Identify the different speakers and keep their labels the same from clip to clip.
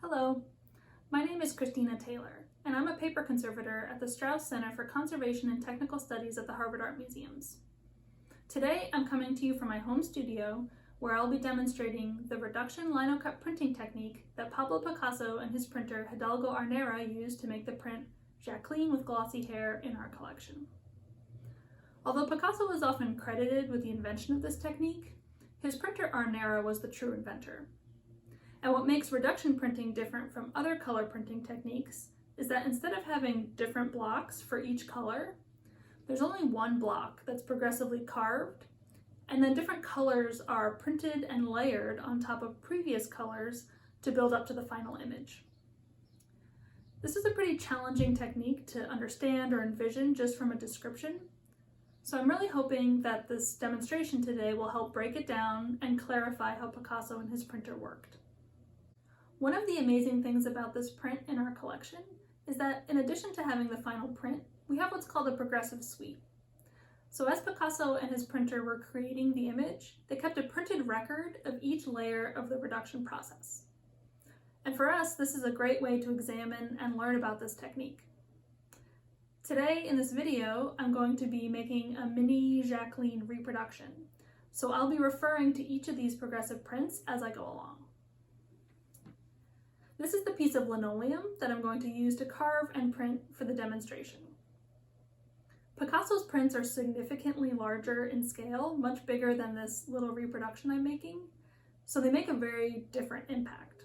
Speaker 1: Hello, my name is Christina Taylor, and I'm a paper conservator at the Strauss Center for Conservation and Technical Studies at the Harvard Art Museums. Today, I'm coming to you from my home studio, where I'll be demonstrating the reduction linocut printing technique that Pablo Picasso and his printer Hidalgo Arnera used to make the print Jacqueline with Glossy Hair in our collection. Although Picasso is often credited with the invention of this technique, his printer Arnera was the true inventor. And what makes reduction printing different from other color printing techniques is that instead of having different blocks for each color, there's only one block that's progressively carved, and then different colors are printed and layered on top of previous colors to build up to the final image. This is a pretty challenging technique to understand or envision just from a description, so I'm really hoping that this demonstration today will help break it down and clarify how Picasso and his printer worked. One of the amazing things about this print in our collection is that in addition to having the final print, we have what's called a progressive suite. So as Picasso and his printer were creating the image, they kept a printed record of each layer of the reduction process. And for us, this is a great way to examine and learn about this technique. Today in this video, I'm going to be making a mini Jacqueline reproduction. So I'll be referring to each of these progressive prints as I go along. This is the piece of linoleum that I'm going to use to carve and print for the demonstration. Picasso's prints are significantly larger in scale, much bigger than this little reproduction I'm making, so they make a very different impact.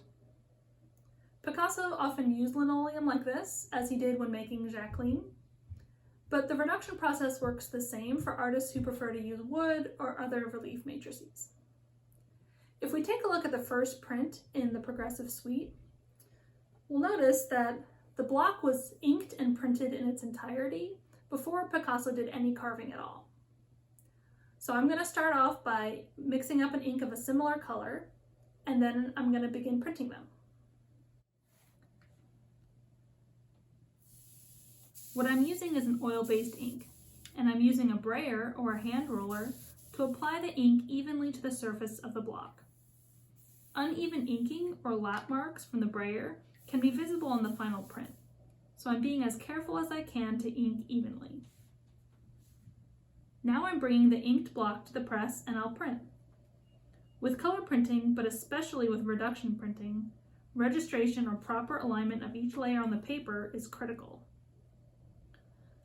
Speaker 1: Picasso often used linoleum like this, as he did when making Jacqueline, but the reduction process works the same for artists who prefer to use wood or other relief matrices. If we take a look at the first print in the progressive suite, we'll notice that the block was inked and printed in its entirety before Picasso did any carving at all. So I'm going to start off by mixing up an ink of a similar color, and then I'm going to begin printing them. What I'm using is an oil-based ink, and I'm using a brayer or a hand roller to apply the ink evenly to the surface of the block. Uneven inking or lap marks from the brayer can be visible in the final print, so I'm being as careful as I can to ink evenly. Now I'm bringing the inked block to the press and I'll print. With color printing, but especially with reduction printing, registration or proper alignment of each layer on the paper is critical.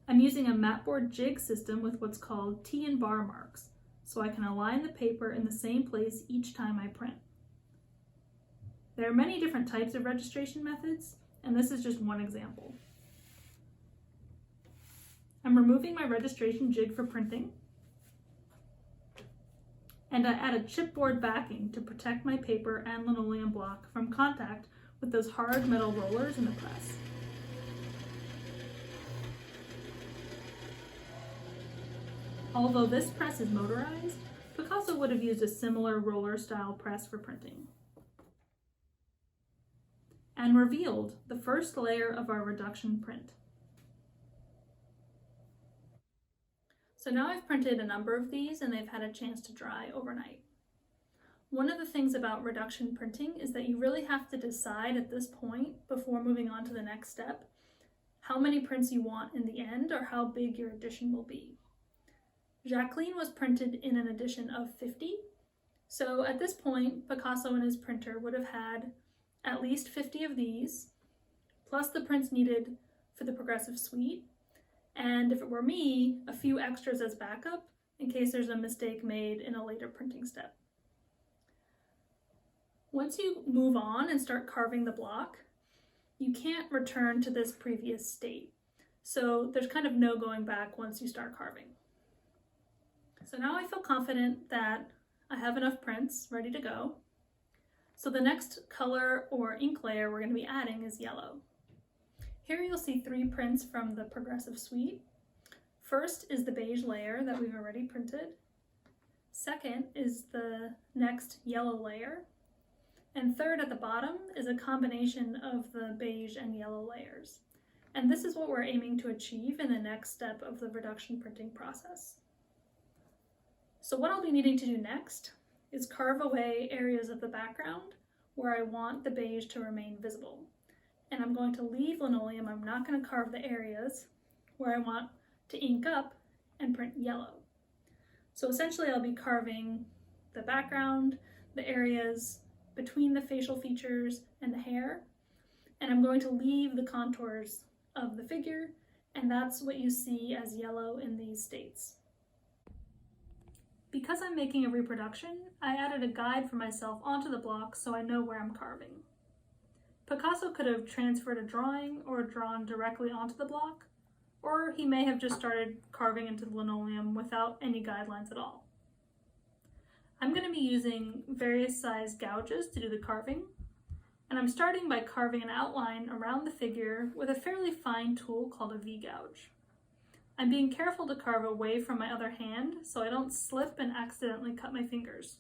Speaker 1: I'm using a mapboard jig system with what's called T and bar marks, so I can align the paper in the same place each time I print. There are many different types of registration methods, and this is just one example. I'm removing my registration jig for printing, and I add a chipboard backing to protect my paper and linoleum block from contact with those hard metal rollers in the press. Although this press is motorized, Picasso would have used a similar roller-style press for printing. And revealed the first layer of our reduction print. So now I've printed a number of these and they've had a chance to dry overnight. One of the things about reduction printing is that you really have to decide at this point, before moving on to the next step, how many prints you want in the end or how big your edition will be. Jacqueline was printed in an edition of 50, so at this point, Picasso and his printer would have had at least 50 of these, plus the prints needed for the progressive suite, and if it were me, a few extras as backup in case there's a mistake made in a later printing step. Once you move on and start carving the block, you can't return to this previous state, so there's kind of no going back once you start carving. So now I feel confident that I have enough prints ready to go. So the next color or ink layer we're going to be adding is yellow. Here you'll see 3 prints from the progressive suite. First is the beige layer that we've already printed. Second is the next yellow layer. And third at the bottom is a combination of the beige and yellow layers. And this is what we're aiming to achieve in the next step of the reduction printing process. So what I'll be needing to do next is carve away areas of the background where I want the beige to remain visible. And I'm going to leave linoleum. I'm not going to carve the areas where I want to ink up and print yellow. So essentially I'll be carving the background, the areas between the facial features and the hair, and I'm going to leave the contours of the figure, and that's what you see as yellow in these states. Because I'm making a reproduction, I added a guide for myself onto the block so I know where I'm carving. Picasso could have transferred a drawing or drawn directly onto the block, or he may have just started carving into the linoleum without any guidelines at all. I'm going to be using various size gouges to do the carving, and I'm starting by carving an outline around the figure with a fairly fine tool called a V-gouge. I'm being careful to carve away from my other hand so I don't slip and accidentally cut my fingers.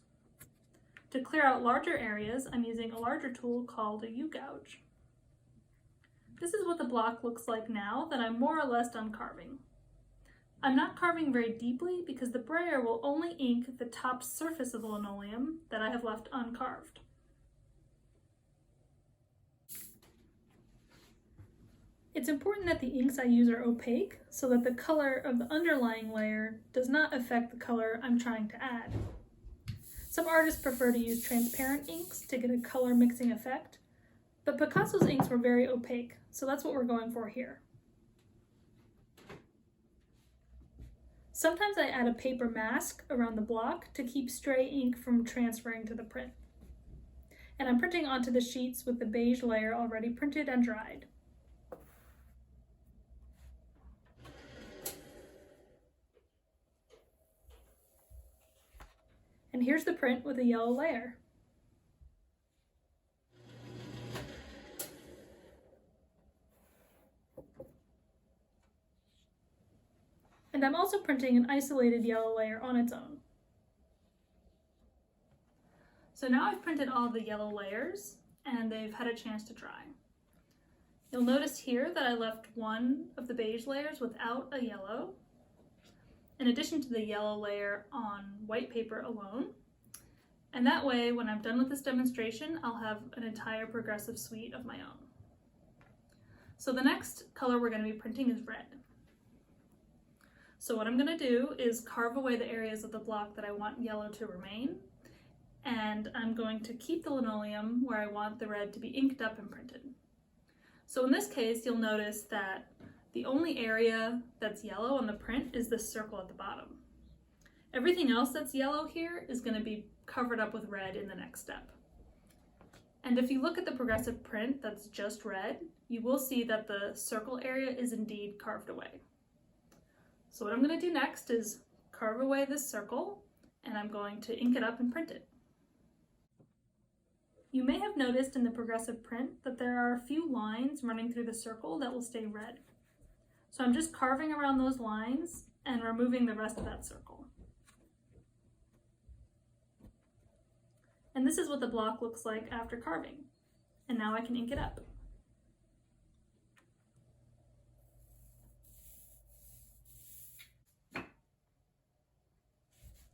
Speaker 1: To clear out larger areas, I'm using a larger tool called a U-gouge. This is what the block looks like now that I'm more or less done carving. I'm not carving very deeply because the brayer will only ink the top surface of the linoleum that I have left uncarved. It's important that the inks I use are opaque so that the color of the underlying layer does not affect the color I'm trying to add. Some artists prefer to use transparent inks to get a color mixing effect, but Picasso's inks were very opaque, so that's what we're going for here. Sometimes I add a paper mask around the block to keep stray ink from transferring to the print. And I'm printing onto the sheets with the beige layer already printed and dried. And here's the print with a yellow layer. And I'm also printing an isolated yellow layer on its own. So now I've printed all the yellow layers and they've had a chance to dry. You'll notice here that I left one of the beige layers without a yellow, in addition to the yellow layer on white paper alone. And that way, when I'm done with this demonstration, I'll have an entire progressive suite of my own. So the next color we're going to be printing is red. So what I'm going to do is carve away the areas of the block that I want yellow to remain, and I'm going to keep the linoleum where I want the red to be inked up and printed. So in this case, you'll notice that the only area that's yellow on the print is this circle at the bottom. Everything else that's yellow here is going to be covered up with red in the next step. And if you look at the progressive print that's just red, you will see that the circle area is indeed carved away. So what I'm going to do next is carve away this circle, and I'm going to ink it up and print it. You may have noticed in the progressive print that there are a few lines running through the circle that will stay red. So I'm just carving around those lines and removing the rest of that circle. And this is what the block looks like after carving. And now I can ink it up.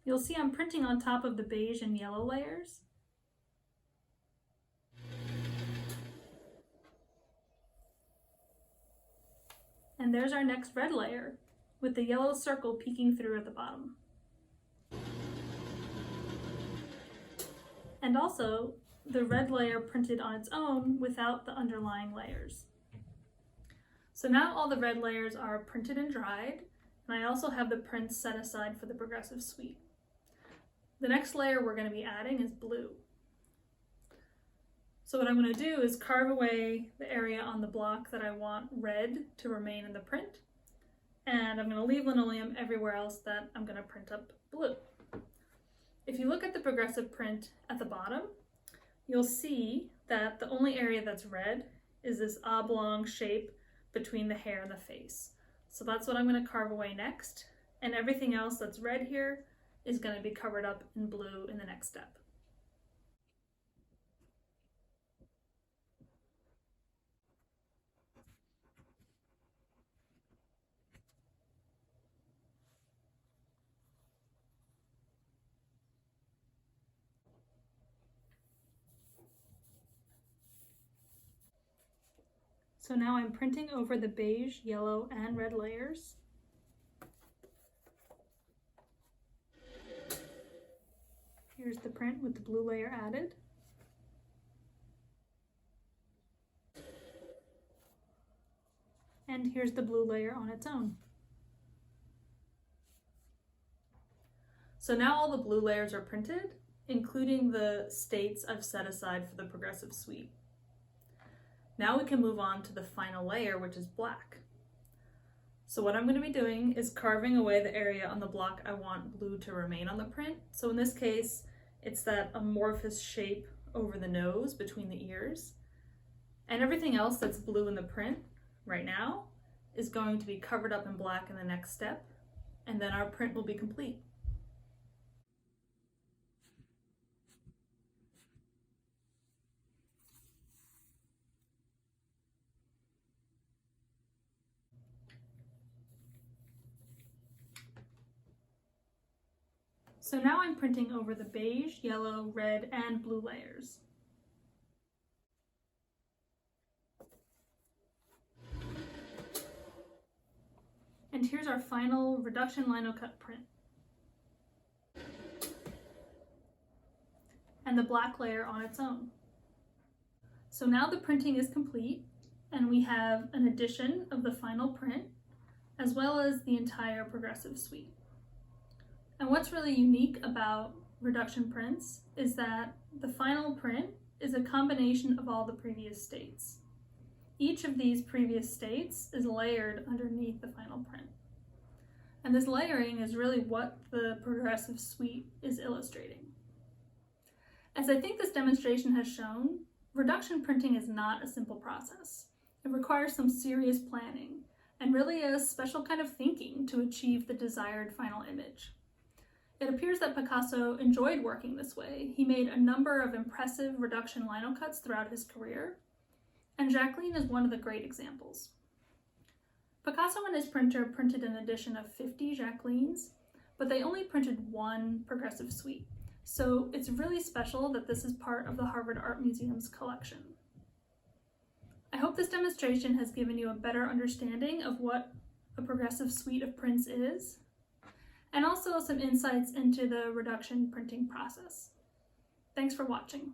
Speaker 1: You'll see I'm printing on top of the beige and yellow layers. And there's our next red layer, with the yellow circle peeking through at the bottom. And also, the red layer printed on its own without the underlying layers. So now all the red layers are printed and dried, and I also have the prints set aside for the progressive suite. The next layer we're going to be adding is blue. So what I'm going to do is carve away the area on the block that I want red to remain in the print, and I'm going to leave linoleum everywhere else that I'm going to print up blue. If you look at the progressive print at the bottom, you'll see that the only area that's red is this oblong shape between the hair and the face. So that's what I'm going to carve away next, and everything else that's red here is going to be covered up in blue in the next step. So now I'm printing over the beige, yellow, and red layers. Here's the print with the blue layer added. And here's the blue layer on its own. So now all the blue layers are printed, including the states I've set aside for the progressive suite. Now we can move on to the final layer, which is black. So what I'm going to be doing is carving away the area on the block I want blue to remain on the print. So in this case, it's that amorphous shape over the nose between the ears. And everything else that's blue in the print right now is going to be covered up in black in the next step, and then our print will be complete. So now I'm printing over the beige, yellow, red, and blue layers. And here's our final reduction linocut print. And the black layer on its own. So now the printing is complete, and we have an edition of the final print, as well as the entire progressive suite. And what's really unique about reduction prints is that the final print is a combination of all the previous states. Each of these previous states is layered underneath the final print. And this layering is really what the progressive suite is illustrating. As I think this demonstration has shown, reduction printing is not a simple process. It requires some serious planning and really a special kind of thinking to achieve the desired final image. It appears that Picasso enjoyed working this way. He made a number of impressive reduction linocuts throughout his career, and Jacqueline is one of the great examples. Picasso and his printer printed an edition of 50 Jacquelines, but they only printed one progressive suite. So it's really special that this is part of the Harvard Art Museum's collection. I hope this demonstration has given you a better understanding of what a progressive suite of prints is, and also some insights into the reduction printing process. Thanks for watching.